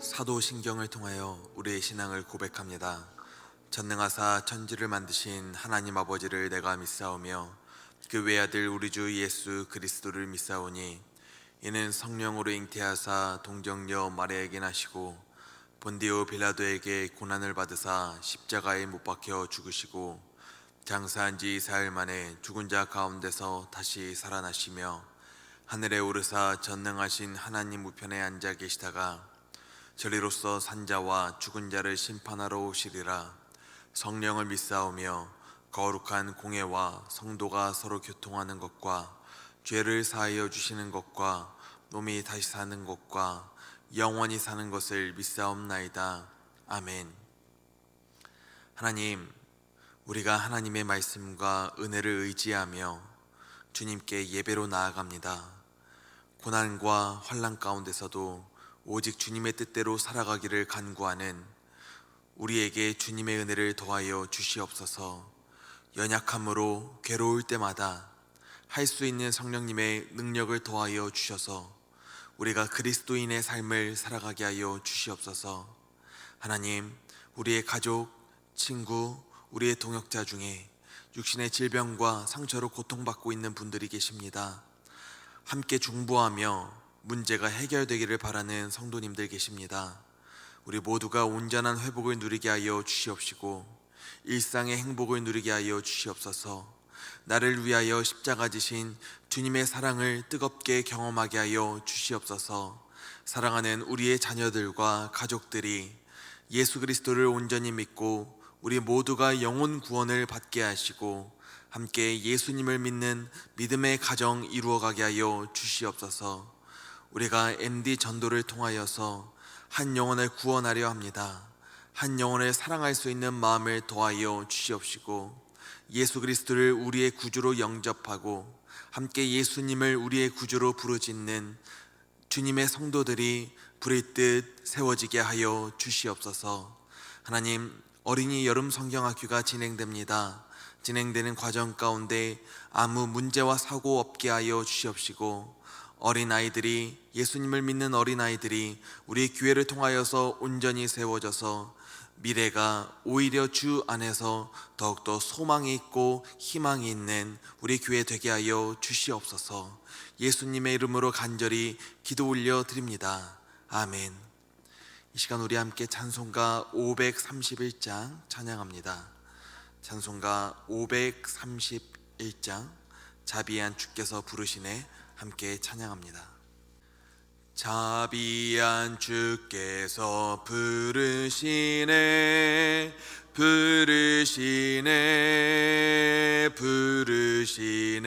사도신경을 통하여 우리의 신앙을 고백합니다. 전능하사 천지를 만드신 하나님 아버지를 내가 믿사오며 그 외아들 우리 주 예수 그리스도를 믿사오니 이는 성령으로 잉태하사 동정녀 마리아에게 나시고 본디오 빌라도에게 고난을 받으사 십자가에 못 박혀 죽으시고 장사한 지 4일 만에 죽은 자 가운데서 다시 살아나시며 하늘에 오르사 전능하신 하나님 우편에 앉아 계시다가 저리로서 산자와 죽은 자를 심판하러 오시리라. 성령을 믿사오며 거룩한 공회와 성도가 서로 교통하는 것과 죄를 사하여 주시는 것과 몸이 다시 사는 것과 영원히 사는 것을 믿사옵나이다. 아멘. 하나님, 우리가 하나님의 말씀과 은혜를 의지하며 주님께 예배로 나아갑니다. 고난과 환난 가운데서도 오직 주님의 뜻대로 살아가기를 간구하는 우리에게 주님의 은혜를 더하여 주시옵소서. 연약함으로 괴로울 때마다 할 수 있는 성령님의 능력을 더하여 주셔서 우리가 그리스도인의 삶을 살아가게 하여 주시옵소서. 하나님, 우리의 가족, 친구, 우리의 동역자 중에 육신의 질병과 상처로 고통받고 있는 분들이 계십니다. 함께 중보하며 문제가 해결되기를 바라는 성도님들 계십니다. 우리 모두가 온전한 회복을 누리게 하여 주시옵시고 일상의 행복을 누리게 하여 주시옵소서. 나를 위하여 십자가 지신 주님의 사랑을 뜨겁게 경험하게 하여 주시옵소서. 사랑하는 우리의 자녀들과 가족들이 예수 그리스도를 온전히 믿고 우리 모두가 영혼 구원을 받게 하시고 함께 예수님을 믿는 믿음의 가정 이루어가게 하여 주시옵소서. 우리가 MD 전도를 통하여서 한 영혼을 구원하려 합니다. 한 영혼을 사랑할 수 있는 마음을 더하여 주시옵시고 예수 그리스도를 우리의 구주로 영접하고 함께 예수님을 우리의 구주로 부르짖는 주님의 성도들이 불의뜻 세워지게 하여 주시옵소서. 하나님, 어린이 여름 성경학교가 진행됩니다. 진행되는 과정 가운데 아무 문제와 사고 없게 하여 주시옵시고 어린아이들이, 예수님을 믿는 어린아이들이 우리 교회를 통하여서 온전히 세워져서 미래가 오히려 주 안에서 더욱더 소망이 있고 희망이 있는 우리 교회 되게 하여 주시옵소서. 예수님의 이름으로 간절히 기도 올려 드립니다. 아멘. 이 시간 우리 함께 찬송가 531장 찬양합니다. 찬송가 531장 자비한 주께서 부르시네 함께 찬양합니다. 자비한 주께서 부르시네 부르시네 부르시네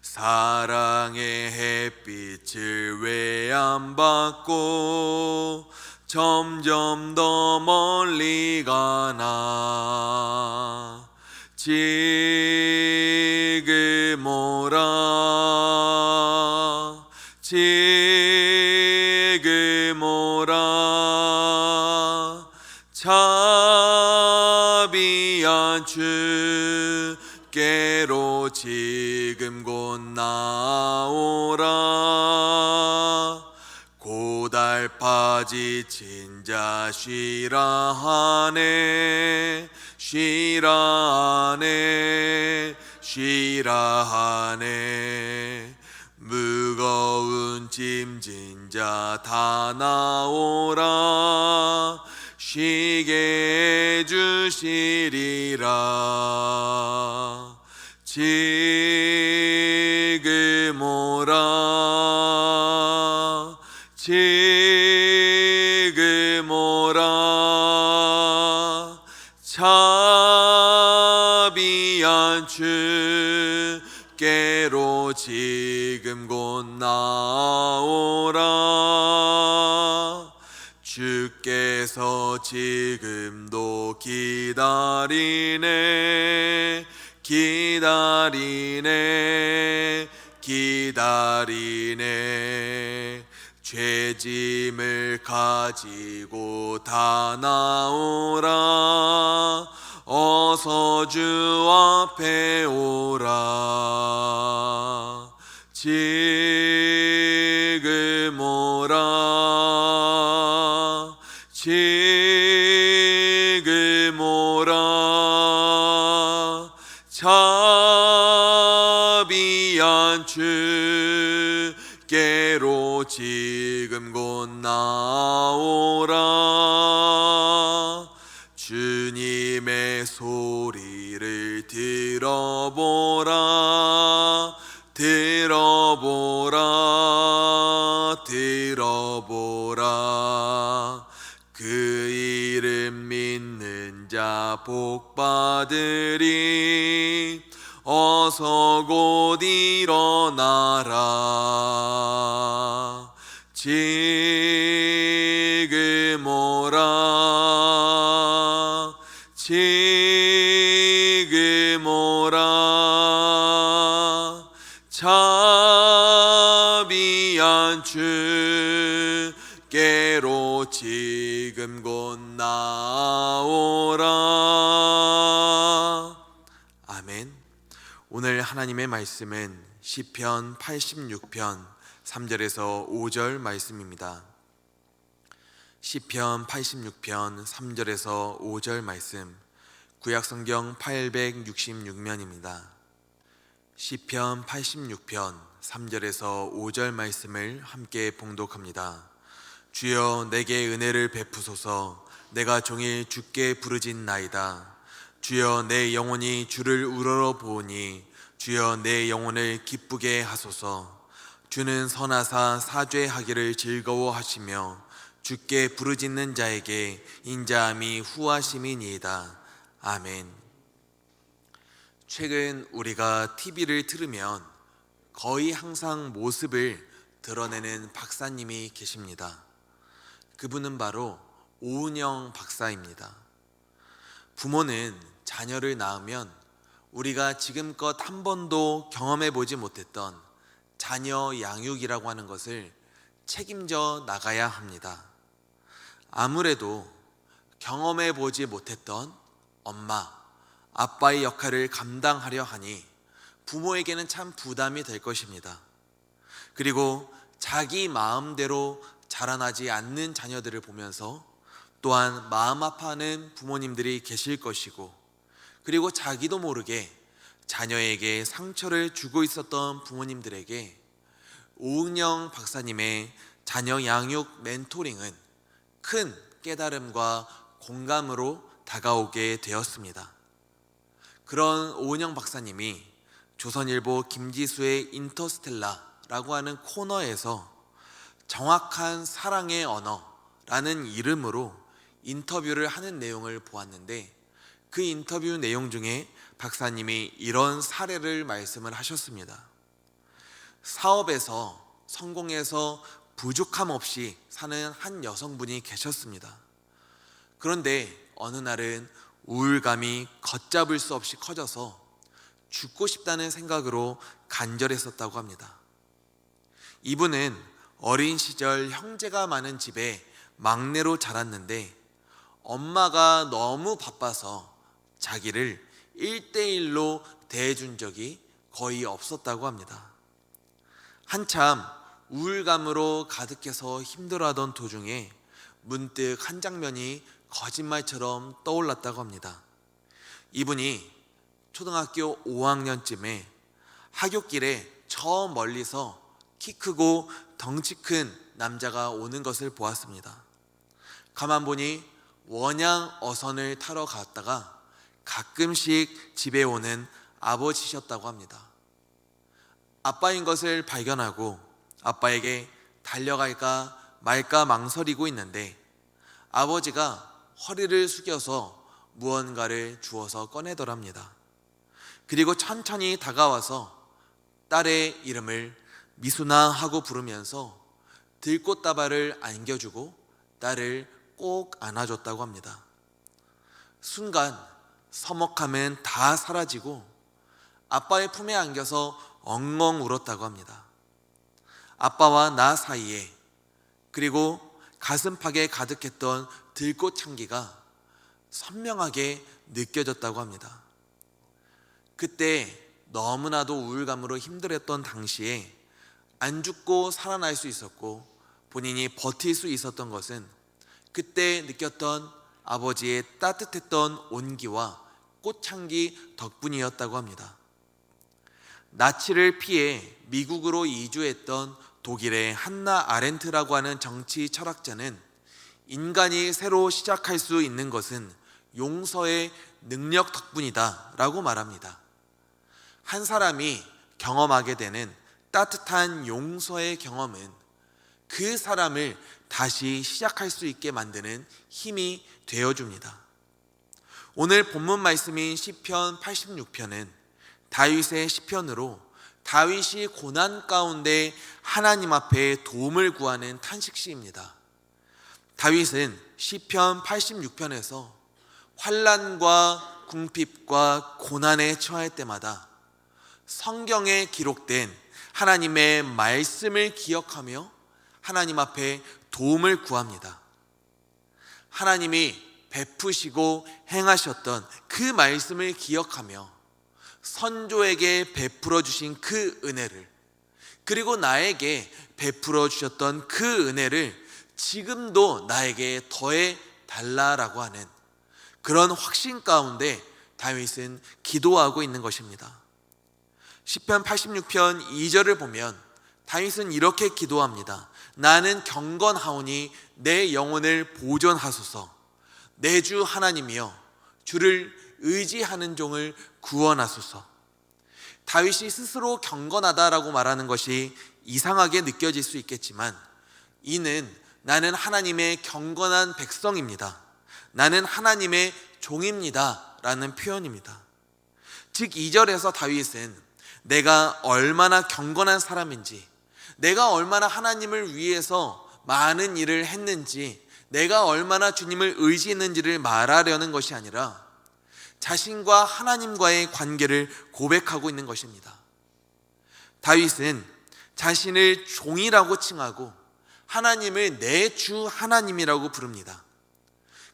사랑의 햇빛을 왜 안 받고 점점 더 멀리 가나 지금 오라 지금 오라 자비한 주께로 지금 곧 나오라 고달파 지친 자 쉬라 하네 쉬라 하네 쉬라 하네 무거운 짐진 자 다 나오라 쉬게 해주시리라 지금 오라 지금 오라 자비한 주께로 지금 곧 나오라 주께서 지금도 기다리네 기다리네 기다리네 죄짐을 가지고 다 나오라 어서 주 앞에 오라 지금 오라 자비한 주께로 지금 곧 나오라. 주님의 소리를 들어보라. 들어보라. 들어보라. 그 이름 믿는 자 복받으리. 어서 곧 일어나라. 지금 오라. 지금 오라. 자비한 주께로 지금 곧 나오라. 아멘. 오늘 하나님의 말씀은 시편 86편 3절에서 5절 말씀입니다. 시편 86편 3절에서 5절 말씀, 구약성경 866면입니다. 시편 86편 3절에서 5절 말씀을 함께 봉독합니다. 주여 내게 은혜를 베푸소서. 내가 종일 주께 부르짖나이다. 주여 내 영혼이 주를 우러러 보오니 주여 내 영혼을 기쁘게 하소서. 주는 선하사 사죄하기를 즐거워하시며 주께 부르짖는 자에게 인자함이 후하심이니이다. 아멘. 최근 우리가 TV를 틀으면 거의 항상 모습을 드러내는 박사님이 계십니다. 그분은 바로 오은영 박사입니다. 부모는 자녀를 낳으면 우리가 지금껏 한 번도 경험해 보지 못했던 자녀 양육이라고 하는 것을 책임져 나가야 합니다. 아무래도 경험해 보지 못했던 엄마, 아빠의 역할을 감당하려 하니 부모에게는 참 부담이 될 것입니다. 그리고 자기 마음대로 자라나지 않는 자녀들을 보면서 또한 마음 아파하는 부모님들이 계실 것이고, 그리고 자기도 모르게 자녀에게 상처를 주고 있었던 부모님들에게 오은영 박사님의 자녀 양육 멘토링은 큰 깨달음과 공감으로 다가오게 되었습니다. 그런 오은영 박사님이 조선일보 김지수의 인터스텔라라고 하는 코너에서 정확한 사랑의 언어라는 이름으로 인터뷰를 하는 내용을 보았는데, 그 인터뷰 내용 중에 박사님이 이런 사례를 말씀을 하셨습니다. 사업에서 성공해서 부족함 없이 사는 한 여성분이 계셨습니다. 그런데 어느 날은 우울감이 걷잡을 수 없이 커져서 죽고 싶다는 생각으로 간절했었다고 합니다. 이분은 어린 시절 형제가 많은 집에 막내로 자랐는데 엄마가 너무 바빠서 자기를 1대1로 대해준 적이 거의 없었다고 합니다. 한참 우울감으로 가득해서 힘들어하던 도중에 문득 한 장면이 거짓말처럼 떠올랐다고 합니다. 이분이 초등학교 5학년쯤에 하굣길에 저 멀리서 키 크고 덩치 큰 남자가 오는 것을 보았습니다. 가만 보니 원양 어선을 타러 갔다가 가끔씩 집에 오는 아버지셨다고 합니다. 아빠인 것을 발견하고 아빠에게 달려갈까 말까 망설이고 있는데 아버지가 허리를 숙여서 무언가를 주워서 꺼내더랍니다. 그리고 천천히 다가와서 딸의 이름을 미수나 하고 부르면서 들꽃다발을 안겨주고 딸을 꼭 안아줬다고 합니다. 순간 서먹함은 다 사라지고 아빠의 품에 안겨서 엉엉 울었다고 합니다. 아빠와 나 사이에, 그리고 가슴팍에 가득했던 들꽃 향기가 선명하게 느껴졌다고 합니다. 그때 너무나도 우울감으로 힘들었던 당시에 안 죽고 살아날 수 있었고 본인이 버틸 수 있었던 것은 그때 느꼈던 아버지의 따뜻했던 온기와 꽃향기 덕분이었다고 합니다. 나치를 피해 미국으로 이주했던 독일의 한나 아렌트라고 하는 정치 철학자는 인간이 새로 시작할 수 있는 것은 용서의 능력 덕분이다 라고 말합니다. 한 사람이 경험하게 되는 따뜻한 용서의 경험은 그 사람을 다시 시작할 수 있게 만드는 힘이 되어줍니다. 오늘 본문 말씀인 시편 86편은 다윗의 시편으로 다윗이 고난 가운데 하나님 앞에 도움을 구하는 탄식시입니다. 다윗은 시편 86편에서 환난과 궁핍과 고난에 처할 때마다 성경에 기록된 하나님의 말씀을 기억하며 하나님 앞에 도움을 구합니다. 하나님이 베푸시고 행하셨던 그 말씀을 기억하며 선조에게 베풀어 주신 그 은혜를, 그리고 나에게 베풀어 주셨던 그 은혜를 지금도 나에게 더해 달라라고 하는 그런 확신 가운데 다윗은 기도하고 있는 것입니다. 시편 86편 2절을 보면 다윗은 이렇게 기도합니다. 나는 경건하오니 내 영혼을 보존하소서. 내 주 하나님이여, 주를 의지하는 종을 구원하소서. 다윗이 스스로 경건하다라고 말하는 것이 이상하게 느껴질 수 있겠지만, 이는 나는 하나님의 경건한 백성입니다, 나는 하나님의 종입니다 라는 표현입니다. 즉 2절에서 다윗은 내가 얼마나 경건한 사람인지, 내가 얼마나 하나님을 위해서 많은 일을 했는지, 내가 얼마나 주님을 의지했는지를 말하려는 것이 아니라 자신과 하나님과의 관계를 고백하고 있는 것입니다. 다윗은 자신을 종이라고 칭하고 하나님을 내 주 하나님이라고 부릅니다.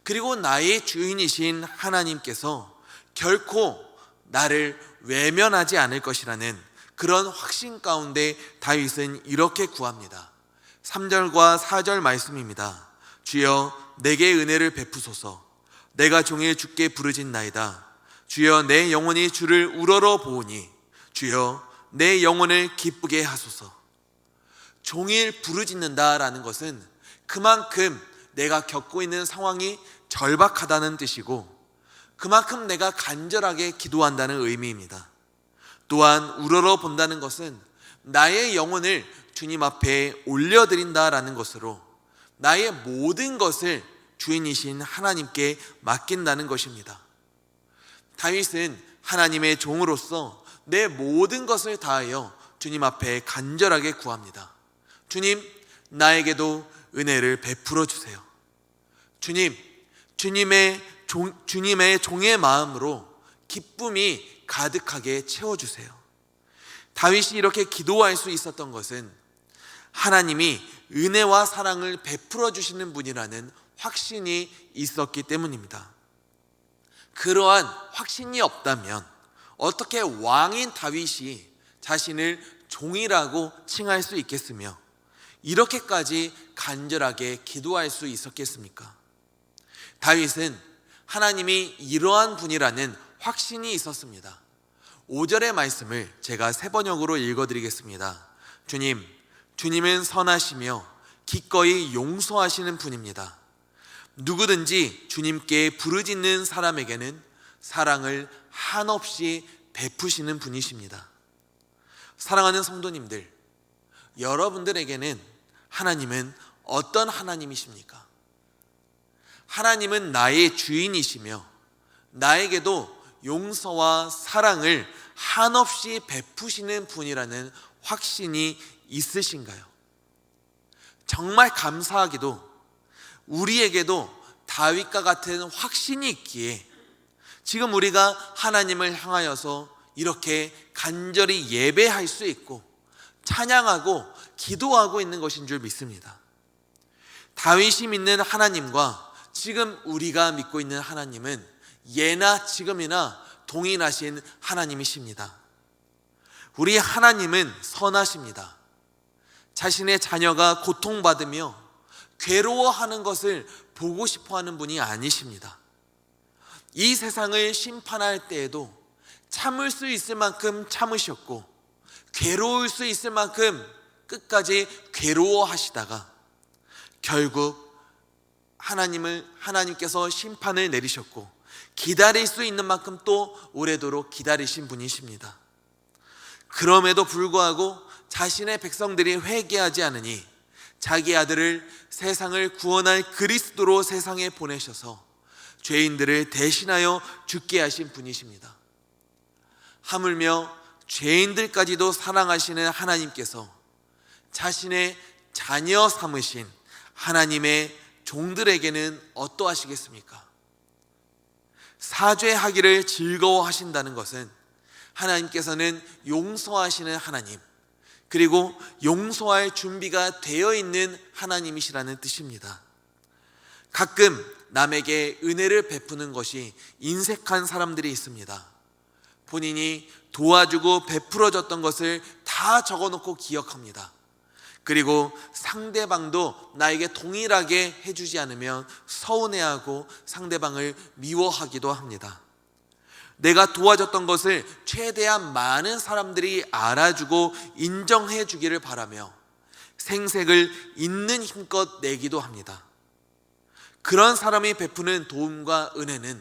그리고 나의 주인이신 하나님께서 결코 나를 외면하지 않을 것이라는 그런 확신 가운데 다윗은 이렇게 구합니다. 3절과 4절 말씀입니다. 주여 내게 은혜를 베푸소서. 내가 종일 주께 부르짖나이다. 주여 내 영혼이 주를 우러러 보오니 주여 내 영혼을 기쁘게 하소서. 종일 부르짖는다라는 것은 그만큼 내가 겪고 있는 상황이 절박하다는 뜻이고, 그만큼 내가 간절하게 기도한다는 의미입니다. 또한 우러러 본다는 것은 나의 영혼을 주님 앞에 올려드린다라는 것으로 나의 모든 것을 주인이신 하나님께 맡긴다는 것입니다. 다윗은 하나님의 종으로서 내 모든 것을 다하여 주님 앞에 간절하게 구합니다. 주님, 나에게도 은혜를 베풀어 주세요. 주님, 주님의 종의 마음으로 기쁨이 가득하게 채워주세요. 다윗이 이렇게 기도할 수 있었던 것은 하나님이 은혜와 사랑을 베풀어 주시는 분이라는 확신이 있었기 때문입니다. 그러한 확신이 없다면 어떻게 왕인 다윗이 자신을 종이라고 칭할 수 있겠으며 이렇게까지 간절하게 기도할 수 있었겠습니까? 다윗은 하나님이 이러한 분이라는 확신이 있었습니다. 5절의 말씀을 제가 세 번역으로 읽어드리겠습니다. 주님은 선하시며 기꺼이 용서하시는 분입니다. 누구든지 주님께 부르짖는 사람에게는 사랑을 한없이 베푸시는 분이십니다. 사랑하는 성도님들, 여러분들에게는 하나님은 어떤 하나님이십니까? 하나님은 나의 주인이시며 나에게도 용서와 사랑을 한없이 베푸시는 분이라는 확신이 있으신가요? 정말 감사하게도 우리에게도 다윗과 같은 확신이 있기에 지금 우리가 하나님을 향하여서 이렇게 간절히 예배할 수 있고 찬양하고 기도하고 있는 것인 줄 믿습니다. 다윗이 믿는 하나님과 지금 우리가 믿고 있는 하나님은 예나 지금이나 동일하신 하나님이십니다. 우리 하나님은 선하십니다. 자신의 자녀가 고통받으며 괴로워하는 것을 보고 싶어하는 분이 아니십니다. 이 세상을 심판할 때에도 참을 수 있을 만큼 참으셨고, 괴로울 수 있을 만큼 끝까지 괴로워하시다가 결국 하나님께서 심판을 내리셨고, 기다릴 수 있는 만큼 또 오래도록 기다리신 분이십니다. 그럼에도 불구하고 자신의 백성들이 회개하지 않으니 자기 아들을 세상을 구원할 그리스도로 세상에 보내셔서 죄인들을 대신하여 죽게 하신 분이십니다. 하물며 죄인들까지도 사랑하시는 하나님께서 자신의 자녀 삼으신 하나님의 종들에게는 어떠하시겠습니까? 사죄하기를 즐거워하신다는 것은 하나님께서는 용서하시는 하나님, 그리고 용서할 준비가 되어 있는 하나님이시라는 뜻입니다. 가끔 남에게 은혜를 베푸는 것이 인색한 사람들이 있습니다. 본인이 도와주고 베풀어줬던 것을 다 적어놓고 기억합니다. 그리고 상대방도 나에게 동일하게 해주지 않으면 서운해하고 상대방을 미워하기도 합니다. 내가 도와줬던 것을 최대한 많은 사람들이 알아주고 인정해 주기를 바라며 생색을 있는 힘껏 내기도 합니다. 그런 사람이 베푸는 도움과 은혜는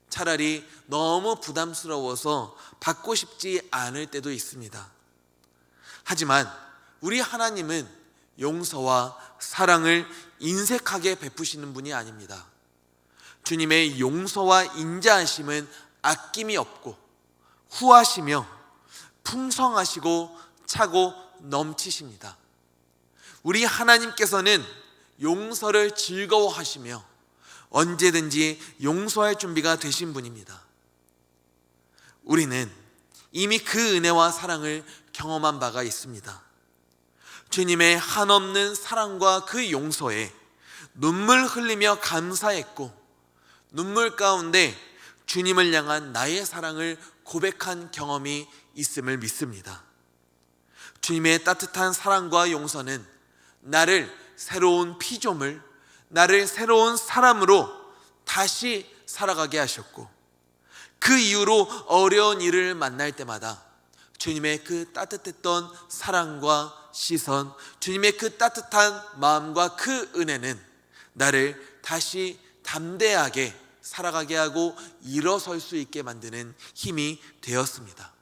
차라리 너무 부담스러워서 받고 싶지 않을 때도 있습니다. 하지만 우리 하나님은 용서와 사랑을 인색하게 베푸시는 분이 아닙니다. 주님의 용서와 인자하심은 아낌이 없고 후하시며 풍성하시고 차고 넘치십니다. 우리 하나님께서는 용서를 즐거워하시며 언제든지 용서할 준비가 되신 분입니다. 우리는 이미 그 은혜와 사랑을 경험한 바가 있습니다. 주님의 한없는 사랑과 그 용서에 눈물 흘리며 감사했고, 눈물 가운데 주님을 향한 나의 사랑을 고백한 경험이 있음을 믿습니다. 주님의 따뜻한 사랑과 용서는 나를 새로운 피조물, 나를 새로운 사람으로 다시 살아가게 하셨고, 그 이후로 어려운 일을 만날 때마다 주님의 그 따뜻했던 사랑과 시선, 주님의 그 따뜻한 마음과 그 은혜는 나를 다시 담대하게 살아가게 하고 일어설 수 있게 만드는 힘이 되었습니다.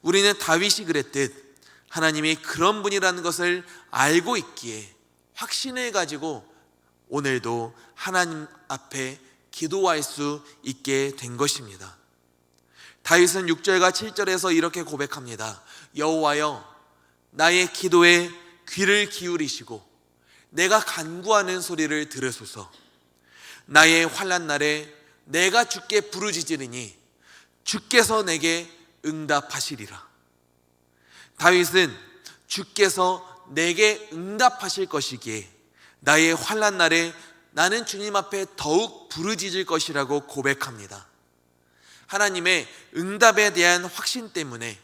우리는 다윗이 그랬듯 하나님이 그런 분이라는 것을 알고 있기에 확신을 가지고 오늘도 하나님 앞에 기도할 수 있게 된 것입니다. 다윗은 6절과 7절에서 이렇게 고백합니다. 여호와여, 나의 기도에 귀를 기울이시고 내가 간구하는 소리를 들으소서. 나의 환난 날에 내가 주께 부르짖으리니 주께서 내게 응답하시리라. 다윗은 주께서 내게 응답하실 것이기에 나의 환난 날에 나는 주님 앞에 더욱 부르짖을 것이라고 고백합니다. 하나님의 응답에 대한 확신 때문에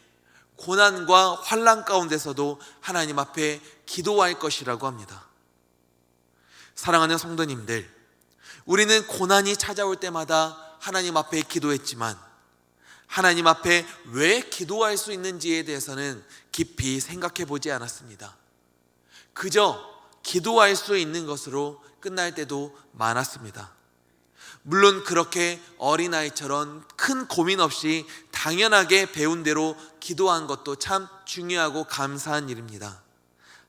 고난과 환난 가운데서도 하나님 앞에 기도할 것이라고 합니다. 사랑하는 성도님들, 우리는 고난이 찾아올 때마다 하나님 앞에 기도했지만 하나님 앞에 왜 기도할 수 있는지에 대해서는 깊이 생각해 보지 않았습니다. 그저 기도할 수 있는 것으로 끝날 때도 많았습니다. 물론 그렇게 어린아이처럼 큰 고민 없이 당연하게 배운 대로 기도한 것도 참 중요하고 감사한 일입니다.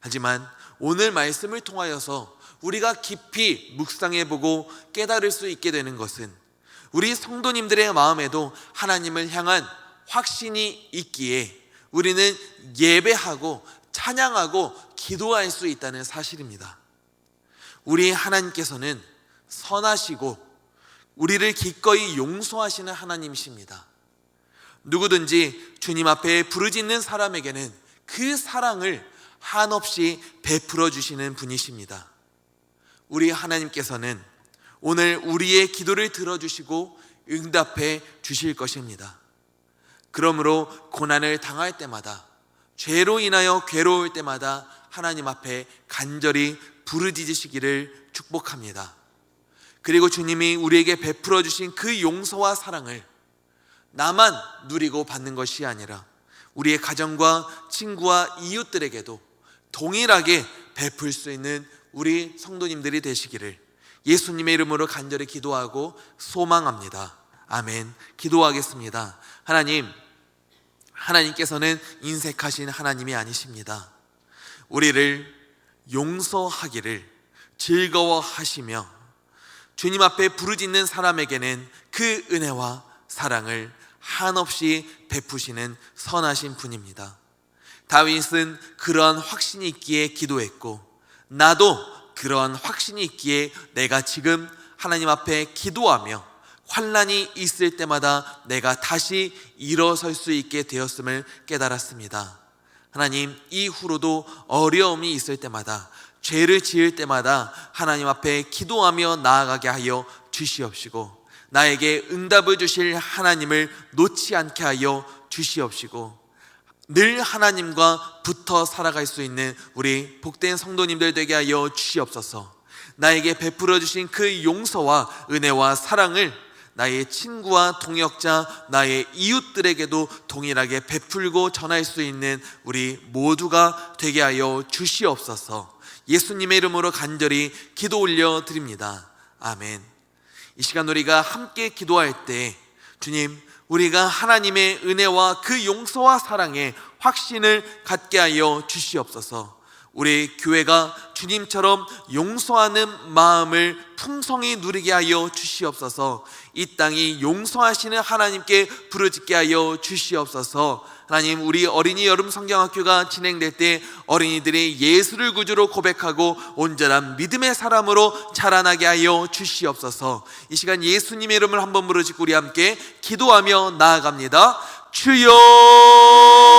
하지만 오늘 말씀을 통하여서 우리가 깊이 묵상해보고 깨달을 수 있게 되는 것은 우리 성도님들의 마음에도 하나님을 향한 확신이 있기에 우리는 예배하고 찬양하고 기도할 수 있다는 사실입니다. 우리 하나님께서는 선하시고 우리를 기꺼이 용서하시는 하나님이십니다. 누구든지 주님 앞에 부르짖는 사람에게는 그 사랑을 한없이 베풀어 주시는 분이십니다. 우리 하나님께서는 오늘 우리의 기도를 들어주시고 응답해 주실 것입니다. 그러므로 고난을 당할 때마다, 죄로 인하여 괴로울 때마다 하나님 앞에 간절히 부르짖으시기를 축복합니다. 그리고 주님이 우리에게 베풀어 주신 그 용서와 사랑을 나만 누리고 받는 것이 아니라 우리의 가정과 친구와 이웃들에게도 동일하게 베풀 수 있는 우리 성도님들이 되시기를 예수님의 이름으로 간절히 기도하고 소망합니다. 아멘. 기도하겠습니다. 하나님께서는 인색하신 하나님이 아니십니다. 우리를 용서하기를 즐거워하시며 주님 앞에 부르짖는 사람에게는 그 은혜와 사랑을 한없이 베푸시는 선하신 분입니다. 다윗은 그러한 확신이 있기에 기도했고 나도 그러한 확신이 있기에 내가 지금 하나님 앞에 기도하며 환난이 있을 때마다 내가 다시 일어설 수 있게 되었음을 깨달았습니다. 하나님, 이후로도 어려움이 있을 때마다 죄를 지을 때마다 하나님 앞에 기도하며 나아가게 하여 주시옵시고 나에게 응답을 주실 하나님을 놓지 않게 하여 주시옵시고 늘 하나님과 붙어 살아갈 수 있는 우리 복된 성도님들 되게 하여 주시옵소서. 나에게 베풀어 주신 그 용서와 은혜와 사랑을 나의 친구와 동역자, 나의 이웃들에게도 동일하게 베풀고 전할 수 있는 우리 모두가 되게 하여 주시옵소서. 예수님의 이름으로 간절히 기도 올려 드립니다. 아멘. 이 시간 우리가 함께 기도할 때 주님, 우리가 하나님의 은혜와 그 용서와 사랑에 확신을 갖게 하여 주시옵소서. 우리 교회가 주님처럼 용서하는 마음을 풍성히 누리게 하여 주시옵소서. 이 땅이 용서하시는 하나님께 부르짖게 하여 주시옵소서. 하나님, 우리 어린이 여름 성경학교가 진행될 때 어린이들이 예수를 구주로 고백하고 온전한 믿음의 사람으로 자라나게 하여 주시옵소서. 이 시간 예수님의 이름을 한번 부르짖고 우리 함께 기도하며 나아갑니다. 주여